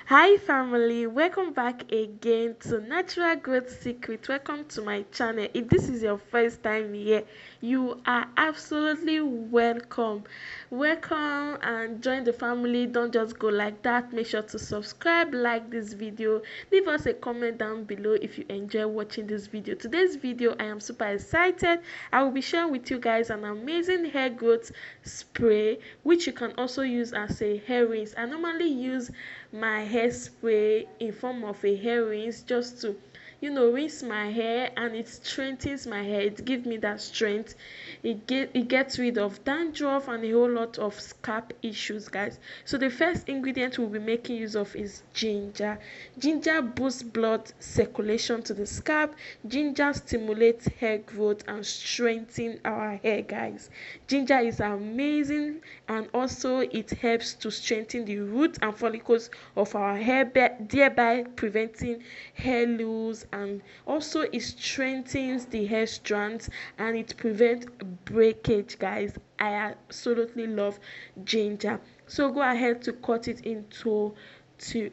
Hi family, welcome back again to Natural Growth Secret. Welcome to my channel. If this is your first time here, you are absolutely welcome. Welcome and join the family. Don't just go like that. Make sure to subscribe, like this video, leave us a comment down below if you enjoy watching this video. Today's video, I am super excited. I will be sharing with you guys an amazing hair growth spray which you can also use as a hair rinse. I normally use my hairspray in form of a hair rinse just to rinse my hair, and it strengthens my hair. It gives me that strength. It gets rid of dandruff and a whole lot of scalp issues, guys. So the first ingredient we'll be making use of is ginger. Ginger boosts blood circulation to the scalp. Ginger stimulates hair growth and strengthens our hair, guys. Ginger is amazing, and also it helps to strengthen the roots and follicles of our hair, thereby preventing hair loss, and also it strengthens the hair strands and it prevents breakage, guys. I absolutely love ginger. So go ahead to cut it into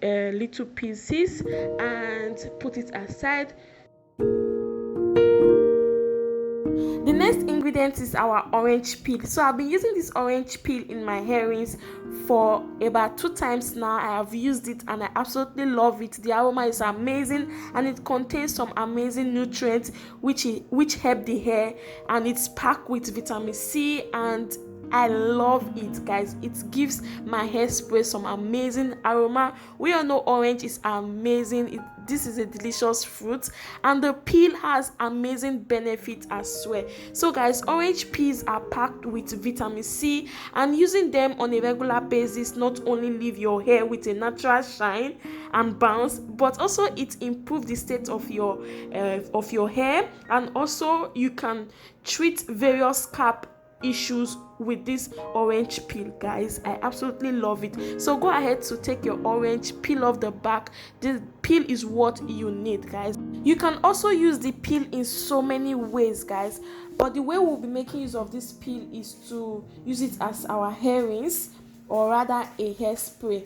little pieces and put it aside. The next ingredient is our orange peel. So I've been using this orange peel in my hair rinse for about 2 times now. I have used it and I absolutely love it. The aroma is amazing and it contains some amazing nutrients which help the hair, and it's packed with vitamin C, and I love it, guys. It gives my hairspray some amazing aroma. We all know orange is amazing. This is a delicious fruit, and the peel has amazing benefits as well. So guys, orange peels are packed with vitamin C, and using them on a regular basis not only leave your hair with a natural shine and bounce, but also it improves the state of your hair, and also you can treat various scalp issues with this orange peel, guys. I absolutely love it. So go ahead to take your orange, peel off the back. The peel is what you need, guys. You can also use the peel in so many ways, guys, but the way we'll be making use of this peel is to use it as our hair rinse, or rather a hairspray.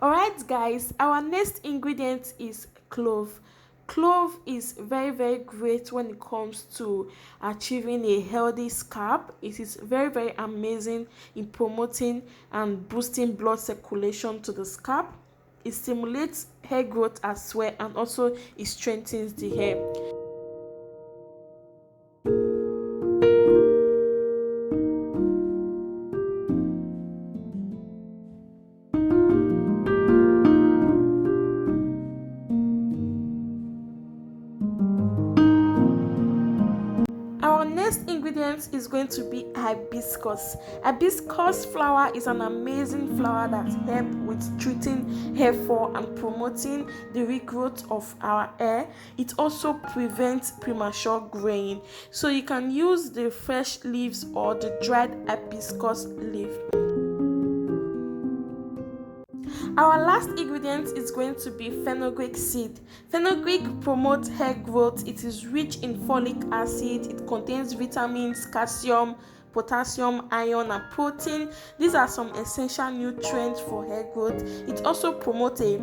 Alright guys, our next ingredient is clove. Clove is very great when it comes to achieving a healthy scalp. It is very amazing in promoting and boosting blood circulation to the scalp. It stimulates hair growth as well, and also it strengthens the hair. Our next ingredient is going to be hibiscus. Hibiscus flower is an amazing flower that helps with treating hair fall and promoting the regrowth of our hair. It also prevents premature graying. So you can use the fresh leaves or the dried hibiscus leaf. Our last ingredient is going to be fenugreek seed. Fenugreek promotes hair growth. It is rich in folic acid. It contains vitamins, calcium, potassium, iron, and protein. These are some essential nutrients for hair growth. It also promotes a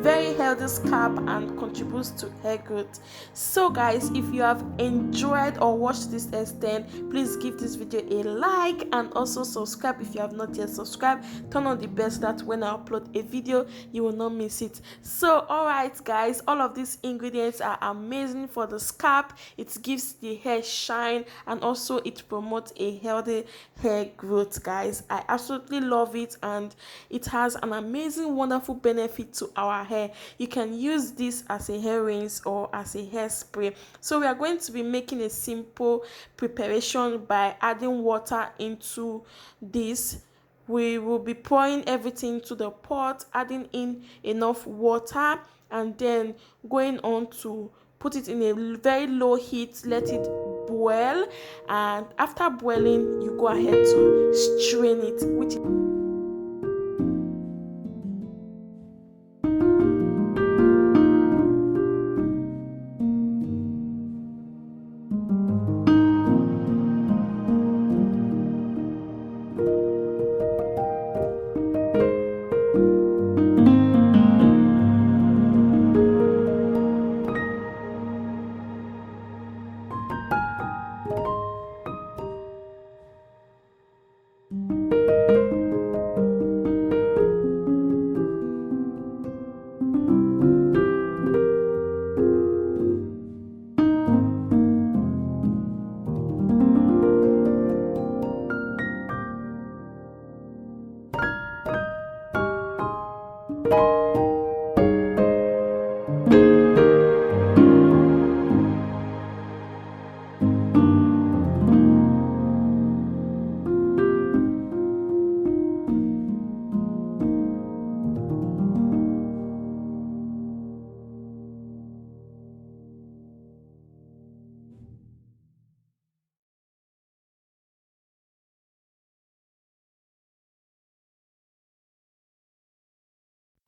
very healthy scalp and contributes to hair growth. So guys, if you have enjoyed or watched this extent, please give this video a like and also subscribe if you have not yet subscribed. Turn on the bell so that when I upload a video you will not miss it. So alright guys, all of these ingredients are amazing for the scalp. It gives the hair shine, and also it promotes a healthy hair growth, guys. I absolutely love it, and it has an amazing wonderful benefit to our hair. You can use this as a hair rinse or as a hairspray. So we are going to be making a simple preparation by adding water into this. We will be pouring everything to the pot, adding in enough water, and then going on to put it in a very low heat, let it boil, and after boiling you go ahead to strain it, which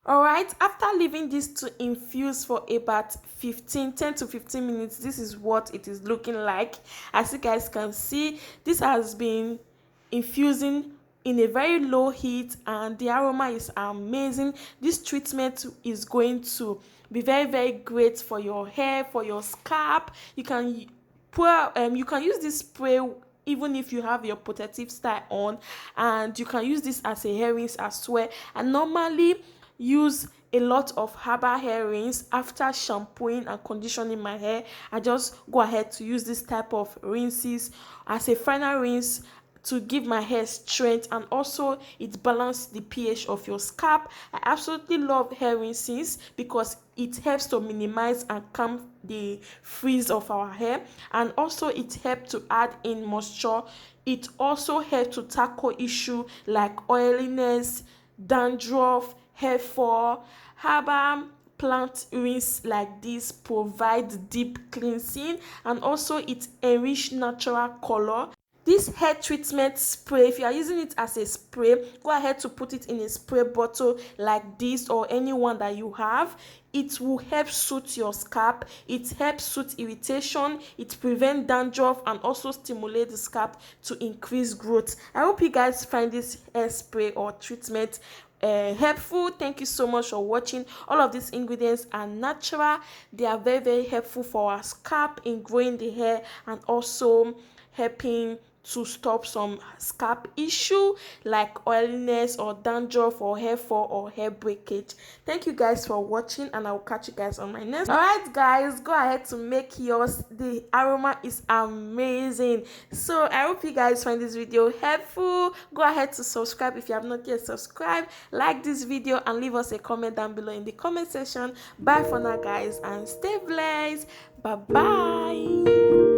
All right, after leaving this to infuse for about 10 to 15 minutes, this is what it is looking like. As you guys can see, this has been infusing in a very low heat and the aroma is amazing. This treatment is going to be very great for your hair, for your scalp. You can use this spray even if you have your protective style on, and you can use this as a hair rinse as well. And normally use a lot of herbal hair rinse after shampooing and conditioning my hair. I just go ahead to use this type of rinses as a final rinse to give my hair strength, and also it balances the pH of your scalp. I absolutely love hair rinses because it helps to minimize and calm the frizz of our hair, and also it helps to add in moisture. It also helps to tackle issue like oiliness, dandruff, hair fall. Herbal plant rinse like this provide deep cleansing, and also it enrich natural color. This hair treatment spray, if you are using it as a spray, go ahead to put it in a spray bottle like this or any one that you have. It will help soothe your scalp, it helps soothe irritation, it prevents dandruff, and also stimulate the scalp to increase growth. I hope you guys find this hair spray or treatment helpful. Thank you so much for watching. All of these ingredients are natural. They are very helpful for our scalp in growing the hair, and also helping to stop some scalp issue like oiliness or dandruff or hair fall or hair breakage. Thank you guys for watching, and I will catch you guys on my next. All right guys, go ahead to make yours. The aroma is amazing. So I hope you guys find this video helpful. Go ahead to subscribe if you have not yet subscribed, like this video, and leave us a comment down below in the comment section. Bye for now guys, and stay blessed. Bye bye.